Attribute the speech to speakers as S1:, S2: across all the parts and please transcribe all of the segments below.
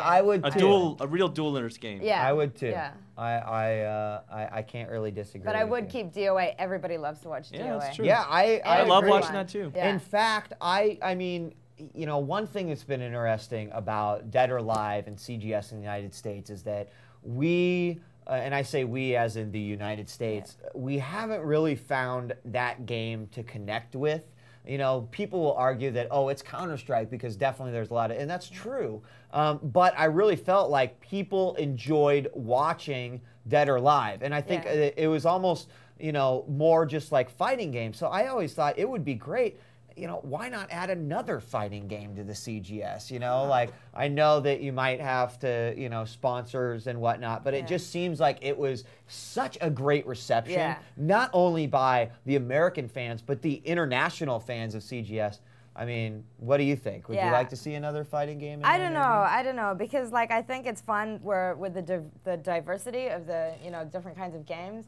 S1: I would too.
S2: A real duel liners game.
S3: Yeah.
S1: I would too.
S3: Yeah.
S1: I can't really disagree.
S3: But I would keep DOA. Everybody loves to watch DOA.
S2: Yeah, that's true.
S1: Yeah,
S2: I love watching that too.
S3: Yeah.
S1: In fact, I mean, you know, one thing that's been interesting about Dead or Alive and CGS in the United States is that we, and I say we as in the United States, we haven't really found that game to connect with. You know, people will argue that, oh, it's Counter-Strike because definitely there's a lot of, and that's true. But I really felt like people enjoyed watching Dead or Alive. And I think it was almost, you know, more just like fighting games. So I always thought it would be great. You know, why not add another fighting game to the CGS? You know, like I know that you might have to, you know, sponsors and whatnot, but it just seems like it was such a great reception, not only by the American fans, but the international fans of CGS. I mean, what do you think? Would you like to see another fighting game?
S3: I don't know, because like I think it's fun where with the diversity of the, you know, different kinds of games,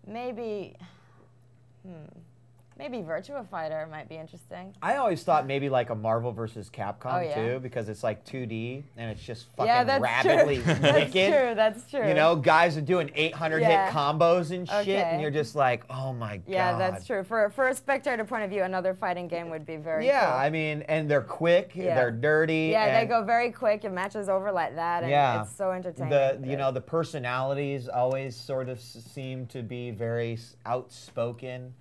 S3: maybe. Maybe Virtua Fighter might be interesting.
S1: I always thought maybe like a Marvel vs. Capcom too, because it's like 2D and it's just fucking rapidly wicked.
S3: That's true, that's true.
S1: You know, guys are doing 800 hit combos and shit, and you're just like, oh my god.
S3: Yeah, that's true. For a spectator point of view, another fighting game would be very cool.
S1: I mean, and they're quick, they're dirty.
S3: Yeah, they go very quick, and matches over like that, and it's so entertaining.
S1: You know, the personalities always sort of seem to be very outspoken.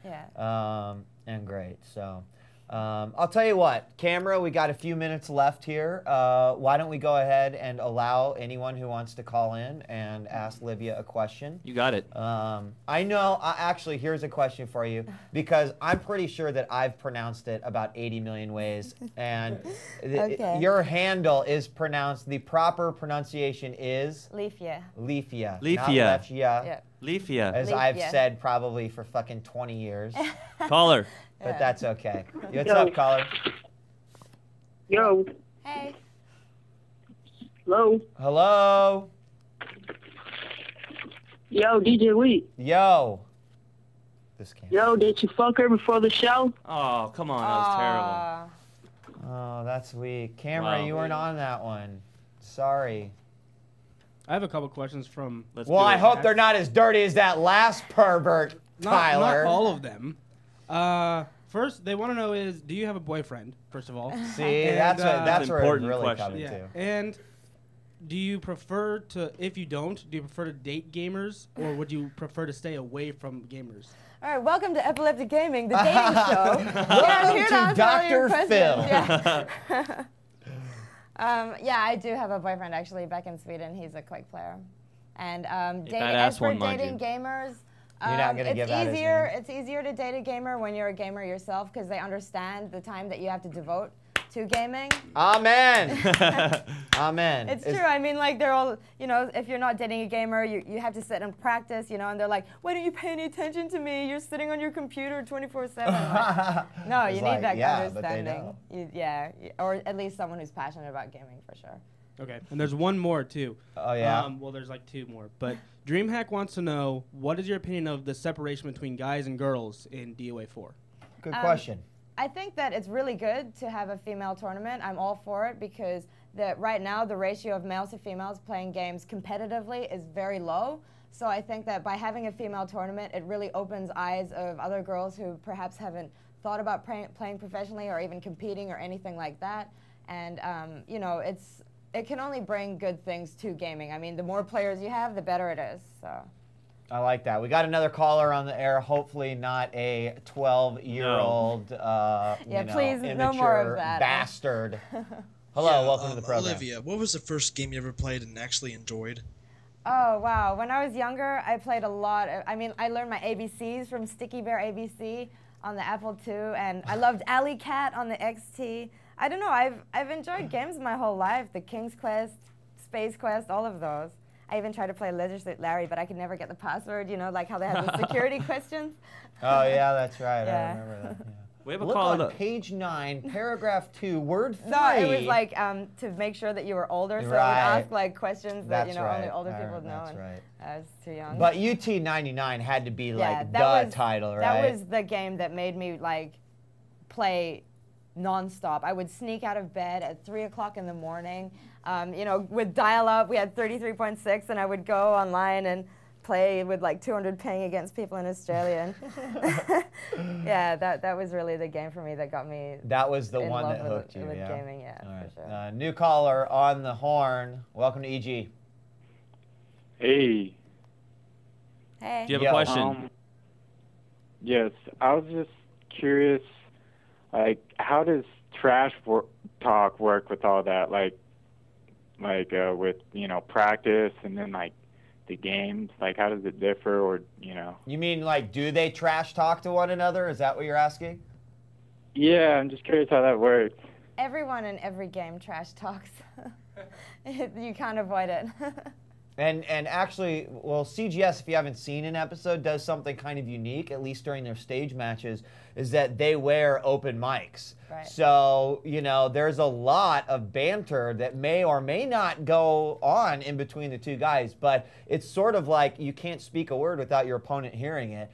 S1: And great. So I'll tell you what, camera, we got a few minutes left here. Why don't we go ahead and allow anyone who wants to call in and ask Livia a question?
S2: You got it.
S1: I know, actually, here's a question for you, because I'm pretty sure that I've pronounced it about 80 million ways, and your handle is pronounced, the proper pronunciation is?
S3: Leafia.
S1: Leafia.
S2: Leafia. Leafia.
S1: As I've said probably for fucking 20 years.
S2: Caller.
S1: But that's okay. What's up, caller?
S4: Yo.
S3: Hey.
S4: Hello.
S1: Hello.
S4: Yo, DJ Wheat.
S1: Yo. This can't.
S4: Yo, did you fuck her before the show?
S2: Oh, come on. That was terrible.
S1: Oh, that's weak. Camera, you weren't on that one. Sorry.
S5: I have a couple questions from...
S1: Well, I hope they're not as dirty as that last pervert, Tyler.
S5: Not all of them. First, they want to know is, do you have a boyfriend, first of all?
S1: See, that's where it really comes to.
S5: And do you prefer to, if you don't, do you prefer to date gamers, or would you prefer to stay away from gamers?
S3: All right, welcome to Epileptic Gaming, the dating show.
S1: Welcome to Dr. Phil.
S3: Yeah, I do have a boyfriend actually back in Sweden. He's a Quake player, and
S2: as for
S3: dating gamers,
S1: you're not gonna give out his name.
S3: It's easier to date a gamer when you're a gamer yourself because they understand the time that you have to devote to gaming.
S1: Amen. Amen.
S3: It's true. I mean, like, they're all, you know, if you're not dating a gamer, you have to sit and practice, you know, and they're like, why don't you pay any attention to me? You're sitting on your computer 24/7. Like, no, you need that understanding. Or at least someone who's passionate about gaming, for sure.
S5: Okay, and there's one more, too.
S1: Oh, yeah?
S5: Well, there's like two more. But Dreamhack wants to know, what is your opinion of the separation between guys and girls in DOA 4?
S1: Good question.
S3: I think that it's really good to have a female tournament. I'm all for it because right now the ratio of males to females playing games competitively is very low. So I think that by having a female tournament, it really opens eyes of other girls who perhaps haven't thought about playing professionally or even competing or anything like that. And you know, it can only bring good things to gaming. I mean, the more players you have, the better it is. So.
S1: I like that. We got another caller on the air. Hopefully not a 12-year-old,
S3: please,
S1: immature
S3: no more of that.
S1: Bastard. Hello, welcome to the program.
S6: Olivia, what was the first game you ever played and actually enjoyed?
S3: Oh, wow. When I was younger, I played a lot. I mean, I learned my ABCs from Sticky Bear ABC on the Apple II, and I loved Alley Cat on the XT. I don't know. I've enjoyed games my whole life. The King's Quest, Space Quest, all of those. I even tried to play Legislate Larry, but I could never get the password, you know, like how they have the security questions.
S1: Oh, yeah, that's right. I remember that. Yeah.
S2: We have a
S1: Look
S2: call
S1: on page 9, paragraph 2, word 3.
S3: No, it was like to make sure that you were older, so it would ask like questions that, you know, only older people know.
S1: That's right.
S3: I was too young.
S1: But UT99 had to be like the title, right?
S3: That was the game that made me like play non-stop. I would sneak out of bed at 3 o'clock in the morning. You know, with dial-up, we had 33.6, and I would go online and play with like 200 ping against people in Australia. And yeah, that was really the game for me that got me.
S1: That was the one that hooked you,
S3: with
S1: yeah?
S3: gaming, yeah,
S1: All right.
S3: for sure.
S1: New caller on the horn. Welcome to EG.
S7: Hey.
S3: Hey.
S2: Do you have a question?
S7: Yes, I was just curious, like, how does trash talk work with all that? Like with, you know, practice and then, like, the games? Like, how does it differ, or, you know?
S1: You mean, like, do they trash talk to one another? Is that what you're asking?
S7: Yeah, I'm just curious how that works.
S3: Everyone in every game trash talks. You can't avoid it.
S1: And actually, well, CGS, if you haven't seen an episode, does something kind of unique, at least during their stage matches, is that they wear open mics.
S3: Right.
S1: So, you know, there's a lot of banter that may or may not go on in between the two guys, but it's sort of like you can't speak a word without your opponent hearing it.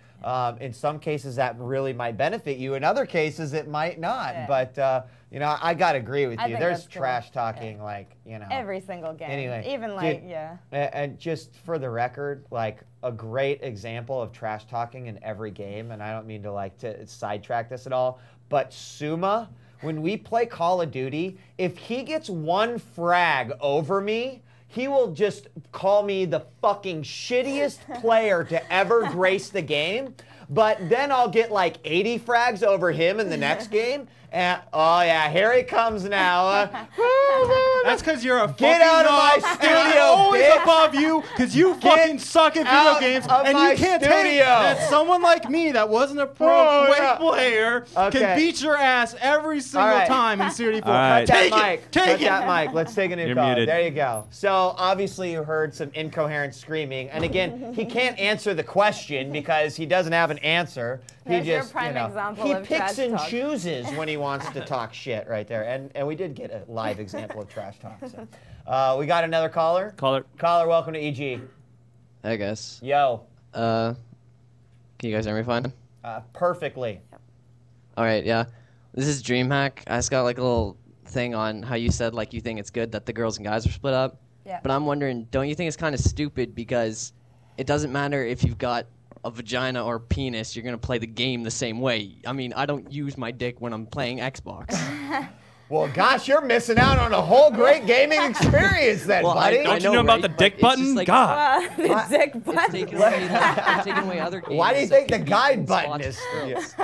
S1: In some cases, that really might benefit you. In other cases, it might not.
S3: Yeah.
S1: But, you know, I got to agree with
S3: I
S1: you.
S3: think
S1: There's
S3: that's cool.
S1: trash talking, like, you know.
S3: Every single game.
S1: Anyway,
S3: Even like,
S1: dude,
S3: yeah.
S1: And just for the record, like, a great example of trash talking in every game, and I don't mean to like to sidetrack this at all, but Suma, when we play Call of Duty, if he gets one frag over me, he will just call me the fucking shittiest player to ever grace the game. But then I'll get like 80 frags over him in the next game. And, oh yeah, here he comes now.
S8: That's because you're a
S1: Get
S8: fucking
S1: out of my
S8: knob,
S1: studio,
S8: and I'm always
S1: bitch.
S8: above you because you fucking suck at
S1: out
S8: video games,
S1: of
S8: and
S1: my
S8: you can't take
S1: studio.
S8: that someone like me that wasn't a pro
S1: Oh, yeah.
S8: player
S1: Okay.
S8: can beat your ass every single
S1: right.
S8: time in COD4.
S2: All right.
S1: Cut
S8: Take
S1: that
S8: it,
S1: mic.
S8: take
S1: Cut
S8: it.
S1: that mic. Let's take a new
S2: You're
S1: call.
S2: muted.
S1: There you go. So obviously you heard some incoherent screaming, and again, he can't answer the question because he doesn't have an answer.
S3: There's
S1: he
S3: your
S1: just,
S3: prime
S1: you know,
S3: example
S1: he
S3: of
S1: picks
S3: trash
S1: and
S3: talk.
S1: chooses when he wants to talk shit right there, and we did get a live example of trash talk. So. We got another caller.
S2: Caller.
S1: Caller, welcome to EG.
S9: I guess.
S1: Yo.
S9: Can you guys hear me fine?
S1: Perfectly.
S9: All right, yeah. This is Dreamhack. I just got like a little thing on how you said like you think it's good that the girls and guys are split up.
S3: Yeah.
S9: But I'm wondering, don't you think it's kind of stupid because it doesn't matter if you've got a vagina or penis, you're going to play the game the same way. I mean, I don't use my dick when I'm playing Xbox.
S1: Well, gosh, you're missing out on a whole great gaming experience then,
S9: Well,
S1: buddy.
S2: Don't you know about
S9: right?
S2: the
S9: But
S2: dick
S9: it's
S2: button?
S9: just like-
S2: God.
S3: The dick
S9: It's
S3: button.
S9: taking away, it's taking away other games.
S1: Why do you
S9: that
S1: think the
S9: can
S1: guide
S9: use
S1: button
S9: lots
S1: is?
S9: of girls.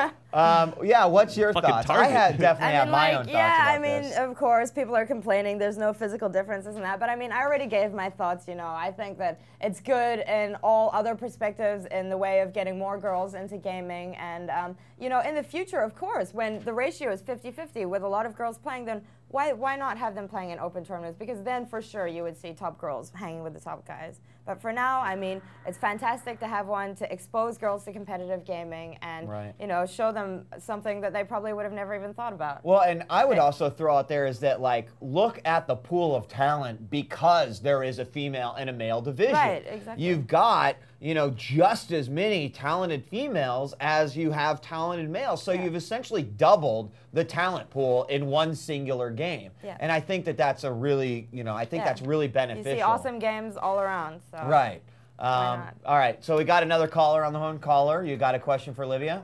S1: Yeah, what's your
S2: Fucking
S1: thoughts?
S2: Target.
S1: I had definitely have my own thoughts
S3: yeah,
S1: about
S3: I mean,
S1: this.
S3: of course, people are complaining there's no physical differences in that, but I mean, I already gave my thoughts, you know. I think that it's good in all other perspectives in the way of getting more girls into gaming, and, you know, in the future, of course, when the ratio is 50-50 with a lot of girls playing, then why not have them playing in open tournaments? Because then, for sure, you would see top girls hanging with the top guys. But for now, I mean, it's fantastic to have one to expose girls to competitive gaming and,
S1: Right.
S3: you know, show them something that they probably would have never even thought about.
S1: Well, and I would also throw out there is that, like, look at the pool of talent because there is a female and a male division.
S3: Right, exactly.
S1: You've got, you know, just as many talented females as you have talented males. So you've essentially doubled the talent pool in one singular game.
S3: Yeah.
S1: And I think that that's a really, you know, I think that's really beneficial.
S3: You see awesome games all around. So.
S1: Right.
S3: not?
S1: All right. So we got another caller on the phone. Caller, you got a question for Livia?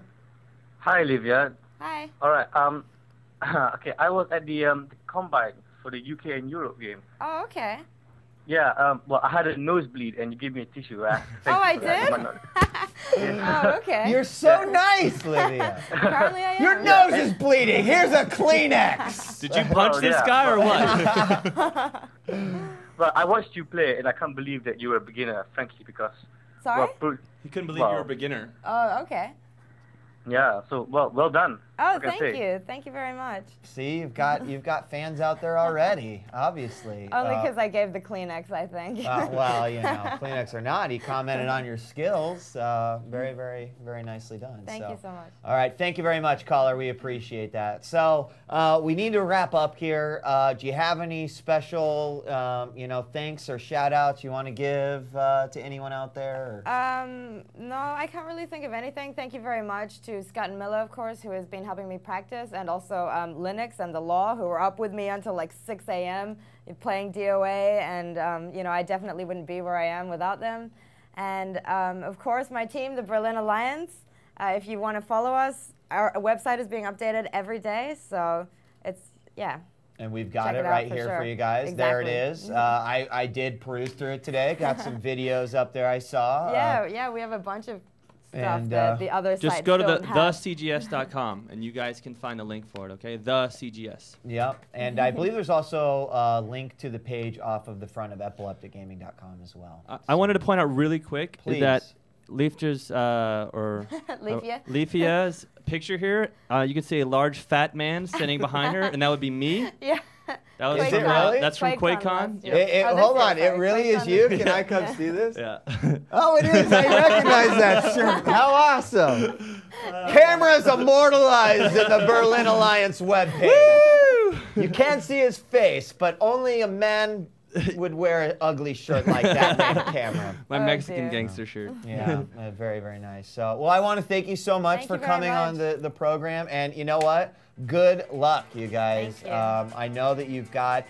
S10: Hi, Livia.
S3: Hi.
S10: All right. Okay. I was at the combine for the UK and Europe game.
S3: Oh, okay.
S10: Yeah. Well, I had a nosebleed, and you gave me a tissue.
S3: Oh, I did? Oh, okay.
S1: You're so nice, Livia.
S3: Apparently I am.
S1: Your nose is bleeding. Here's a Kleenex.
S2: Did you punch this guy or what?
S10: But I watched you play, and I can't believe that you were a beginner, frankly, because.
S3: Sorry?
S2: He couldn't believe you were a beginner.
S3: Oh, okay.
S10: Yeah. So well done.
S3: Oh,
S10: What can I
S3: thank
S10: say?
S3: you. Thank you very much.
S1: See, you've got fans out there already, obviously.
S3: Only because I gave the Kleenex, I think.
S1: Well, you know, Kleenex or not, he commented on your skills. Very, very, very nicely done.
S3: Thank you so much.
S1: All right, thank you very much, caller. We appreciate that. So we need to wrap up here. Do you have any special, you know, thanks or shout outs you want to give to anyone out there?
S3: No, I can't really think of anything. Thank you very much to Scott and Miller, of course, who has been helping me practice, and also Linux and the Law, who were up with me until like 6 a.m. playing DOA, and you know, I definitely wouldn't be where I am without them. And of course, my team, the Berlin Alliance. If you want to follow us, our website is being updated every day, so it's, yeah.
S1: And we've got
S3: Check
S1: it right here for you guys.
S3: Exactly.
S1: There it is. I did peruse through it today. Got some videos up there I saw.
S3: Yeah, we have a bunch of stuff that the other sites
S2: just go to
S3: don't have.
S2: thecgs.com and you guys can find a link for it, okay? The CGS.
S1: Yep. And I believe there's also a link to the page off of the front of epilepticgaming.com as well.
S2: I wanted to point out really quick that
S1: Please.
S2: Leafia's picture here, you can see a large fat man standing behind her, and that would be me.
S3: Yeah.
S2: That was
S1: Is
S2: from,
S1: it really?
S2: That's from
S3: QuakeCon
S2: QuakeCon.
S3: last
S1: Hold on, it really is you? Can I come see this?
S2: Yeah.
S1: Oh, it is. I recognize that shirt. How awesome. Camera's immortalized in the Berlin Alliance webpage. You can't see his face, but only a man would wear an ugly shirt like that named Camera.
S2: My Mexican gangster shirt.
S1: Yeah, very, very nice. So, well, I want to thank you so much for coming on the program. And you know what? Good luck, you guys.
S3: Thank you.
S1: I know that you've got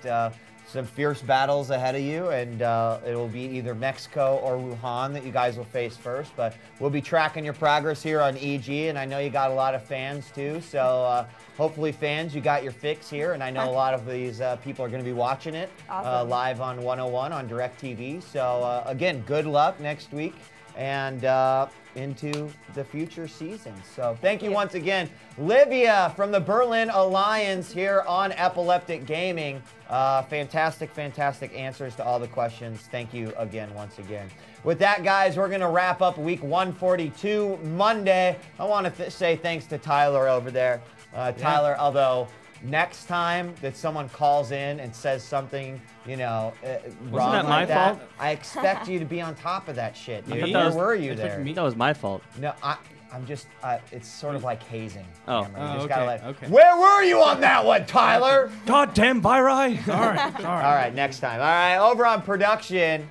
S1: some fierce battles ahead of you, and it will be either Mexico or Wuhan that you guys will face first. But we'll be tracking your progress here on EG, and I know you got a lot of fans too. So hopefully, fans, you got your fix here, and I know a lot of these people are going to be watching it live on 101 on DirecTV. So again, good luck next week and into the future seasons. So thank you once again, Livia from the Berlin Alliance here on Epileptic Gaming. Fantastic, fantastic answers to all the questions. Thank you again, once again. With that, guys, we're going to wrap up week 142 Monday. I want to say thanks to Tyler over there. Tyler, although next time that someone calls in and says something, you know, wrong
S2: that
S1: like
S2: my fault?
S1: I expect you to be on top of that shit, dude.
S2: Where
S1: were you there?
S2: That was my fault.
S1: No, I'm just, it's sort of like hazing.
S2: Oh.
S1: Cameron. You just gotta
S5: okay.
S1: Where were you on that one, Tyler?
S2: Goddamn, Virai!
S5: Sorry.
S1: All right, next time. All right, over on production.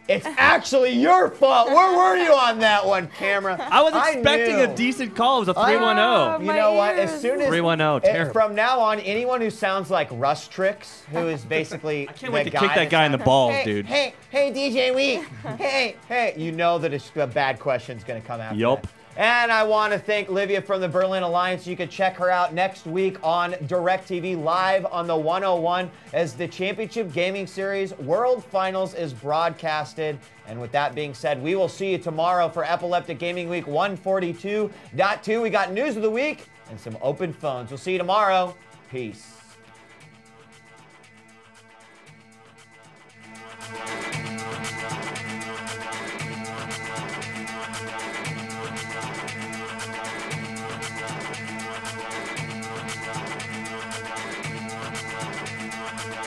S1: It's actually your fault. Where were you on that one, Camera?
S2: I was expecting
S1: knew.
S2: a decent call. It was a 310.
S1: You know what? As soon as
S2: 310, terrible.
S1: from now on, anyone who sounds like Rustrix, who is basically
S2: I can't wait to kick that guy in the balls, dude.
S1: Hey, DJ Week. hey, you know that a bad question's gonna come after.
S2: Yup.
S1: that. And I want to thank Livia from the Berlin Alliance. You can check her out next week on DirecTV live on the 101 as the Championship Gaming Series World Finals is broadcasted. And with that being said, we will see you tomorrow for Epileptic Gaming Week 142.2. We got news of the week and some open phones. We'll see you tomorrow. Peace.